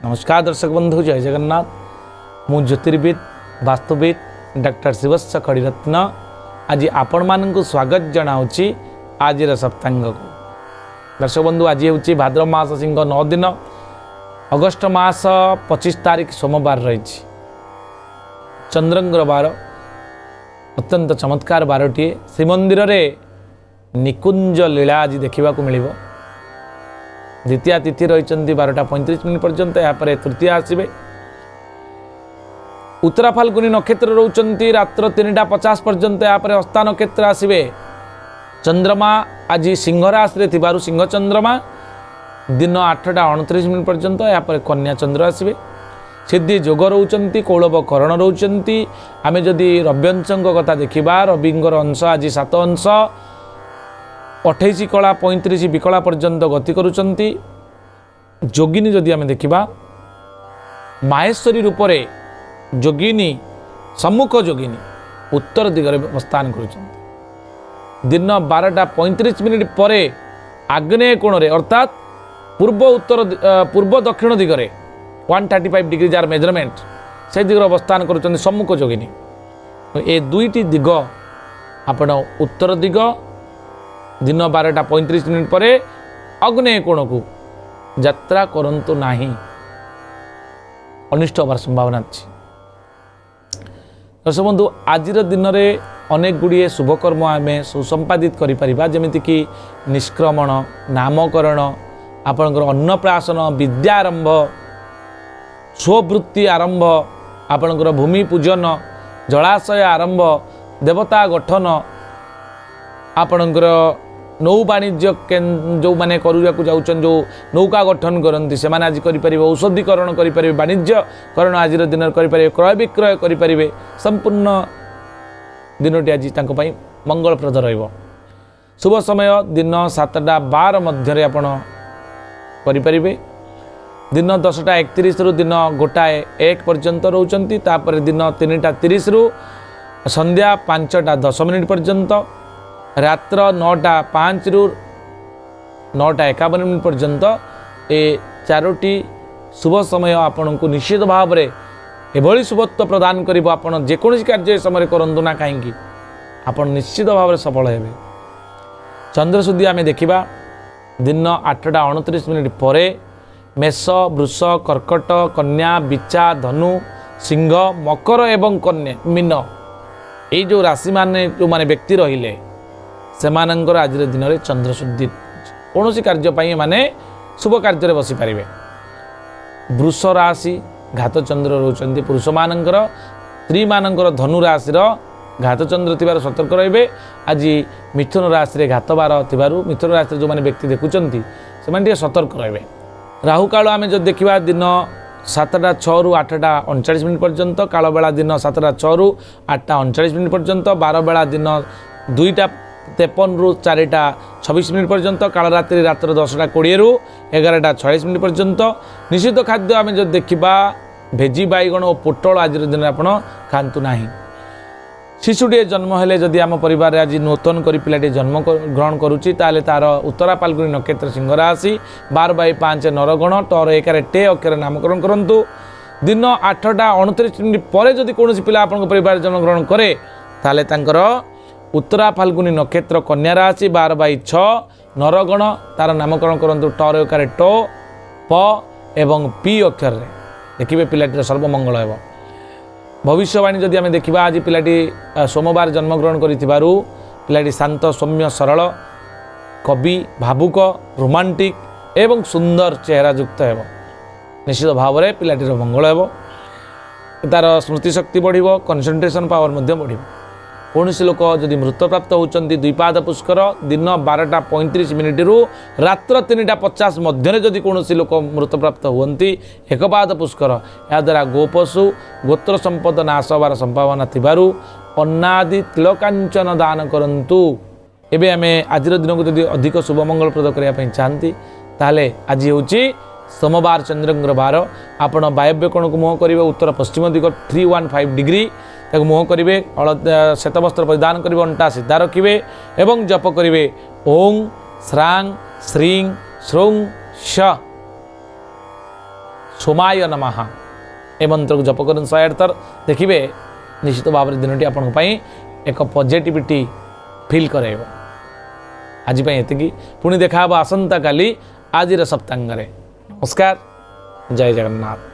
नमस्कार दर्शक बंधु, जय जगन्नाथ। मु ज्योतिर्विद वास्तुविद डॉक्टर शिवस्स खड़ीरत्न आज आपण मानक स्वागत जनाऊँगी आज सप्तांग को। दर्शक बंधु, आज हूँ भाद्रव मास सिंह 9 दिन अगस्ट मास 25 तारीख सोमवार रही। चंद्रंग्र बार अत्यंत चमत्कार बारटी। श्रीमंदिर रे निकुंज लीला आज देखा मिल। द्वितीय तिथि रही 12:35 पर्यंत। यापर तृतीय आसवे। उत्तरा फाल्गुनी नक्षत्र रोचंती रात्र 3:50 पर्यंत। यापर हस्ता नक्षत्र आसवे। चंद्रमा आज सिंह राशि थिबारु सिंह चंद्रमा दिन 8:29 पर्यंत। यापर कन्या चंद्र आसवे। सिद्धि जोग रोचंती, कौलव करण रोचंती। आमे जदि रव्यंशଙ୍କ कथा देखिबा, रविंगर अंश आज 7 अंश 28 कला 35 विकला पर्यंत गति करुचंती। जोगिनी जदि आमे देखिबा, माहेश्वरी रूपरे जोगिनी सम्मुख जोगिनी उत्तर दिगरे अवस्थान करुचंती। दिन 12:35 पर आग्नेय कोण रे अर्थात पूर्व दक्षिण दिगरे 135 डिग्री जार मेजरमेंट से दिगरे अवस्थान करुचंती सम्मुख जोगिनी। ए दुईटी दिग आपण उत्तर दिग दिन 12:35 पर अग्नेय कोण को यात्रा करंतु नाही, अनिष्ट होवार संभावना अच्छी। दर्शक बंधु, आज दिन में अनेक गुड़िए शुभकर्म आम सुसंपादित करें, जमीक निष्क्रमण, नामकरण, आपणकर अन्नप्राशन, विद्यारंभ, स्ववृत्ति आरंभ, आपणकर भूमि पूजन, जलाशय आरंभ, देवता गठन, आपणकर नौ वाणिज्य जो मैंने जाऊँ जो नौका गठन करती से आज करें, औषधीकरण करें, वाणिज्यकरण आज दिन करें, क्रय विक्रय करें। संपूर्ण दिनटी आज मंगलप्रद रहिब। शुभ समय दिन 7:12 मध्य आपण करें। दिन 10:31 रु दिन 1:01 पर्यंत रोचंती। तापर दिन 3:30 रु संध्या 5:10 पर्यंत। रात्र 9:05 रु 9:51 पर्यंत। ए चारोटी शुभ समय आपण को निश्चित भाव में एभली शुभत्व प्रदान करिबो। आपण जेकोसी कार्य समय करंतु ना कहीं आपण निश्चित भाव में सफल हेबे। चंद्रशुद्धि आमे देखिबा दिन 8:29 पर मेष, वृष, कर्कट, कन्या, बिचा, धनु, सिंह, मकर एवं कन्या मीन ये जो राशि माने जो माने व्यक्ति रहिले सेमानंकर आज दिन में चंद्रशुद्धि। कौन कार्य माने शुभ कार्य बसी पारे। वृष राशि घात चंद्र रोचंती पुरुष मानकर। स्त्री मानकर धनु राशि घात चंद्र थिबार सतर्क रहिबे। आज मिथुन राशि घात बार थिबारु मिथुन राशि जो माने व्यक्ति देखुचंती से माने सतर्क रहिबे। राहु काल आमे जो देखिबा दिन 7:06 रु 8:39 पर्यंत। काल बेला दिन 7:06 रु 8:39 पर्यंत। 12 बेला दिन 2:53 रु 4:26 पर्यंत। काल रात्रि रात्र 10:20 रु 11:46 पर्यंत। निषिद्ध खाद्य आम जो देखा भेजी बैगण और पोटल आज दिन आप खातु ना। शिशुटे जन्म हेले जदि आम परिवार आज नूतन कर पिलाटे जन्म ग्रहण करुच्ची ताले तार उत्तरा फाल्गुनी नक्षत्र सिंह राशि 12/5 नरगण टर 1 अक्षर नामकरण करंतु। दिन 8:29 पर जदि कौन पिला आप परिवार जन्म ग्रहण करे ताले तांकर उत्तरा फाल्गुनी नक्षत्र कन्या राशि 12/6 नरगण तार नामकरण करंतु टर 1 ट प एवं पी अक्षर देखिए पिलाटीर सर्वमंगल हेब। भविष्यवाणी जदि आम देखा आज पिलाटी सोमवार जन्मग्रहण करिथिबारु पिलाटी शांत, सौम्य, सरल, कवि, भावुक, रोमांटिक एवं सुंदर चेहरा युक्त हेब। निश्चित भाव में पिलाटीर मंगल हेब। तार स्मृतिशक्ति बढ़िब, कन्संट्रेशन पावर मध्य बढ़िब। कौन लोक जदि मृतप्राप्त होती द्विपाद पुष्कर दिन 12:35 रु रात्र 3:50 मध्य जदि कौन लोक मृतप्राप्त होती एकपाद पुष्कर या द्वारा गोपशु गोत्र संपद नाश होवार संभावना थिबारु अन्नादि तिलकांचन दान करंतु। एबे आमे आज दिन को जदि अधिक शुभ मंगलप्रद करने चाहती ताले आज हूँ सोमवार चंद्रंग्र बार। आपण वायव्य कोण को मुह करेंगे उत्तर पश्चिम दिग 315 डिग्री ତାକୁ ମୁହଁ କରିବେ, ଶ୍ଵେତ ବସ୍ତ୍ର ପରିଧାନ କରିବେ, ଅଣ୍ଟା ସିଧା ରଖିବେ ଏବଂ ଜପ କରିବେ ଓଂ ଶ୍ରାଂ ଶ୍ରୀଂ ଶ୍ରୌଂ ଶ ସୋମାୟ ନମଃ। ଏ ମନ୍ତ୍ରକୁ ଜପ କରନ୍ତୁ 108 ଥର, ଦେଖିବେ ନିଶ୍ଚିତ ଭାବରେ ଦିନଟି ଆପଣଙ୍କ ପାଇଁ ଏକ ପଜିଟିଭିଟି ଫିଲ୍ କରାଇବ। ଆଜି ପାଇଁ ଏତିକି, ପୁଣି ଦେଖା ହେବ ଆସନ୍ତାକାଲି ଆଜିର ସପ୍ତାଙ୍ଗରେ। ନମସ୍କାର, ଜୟ ଜଗନ୍ନାଥ।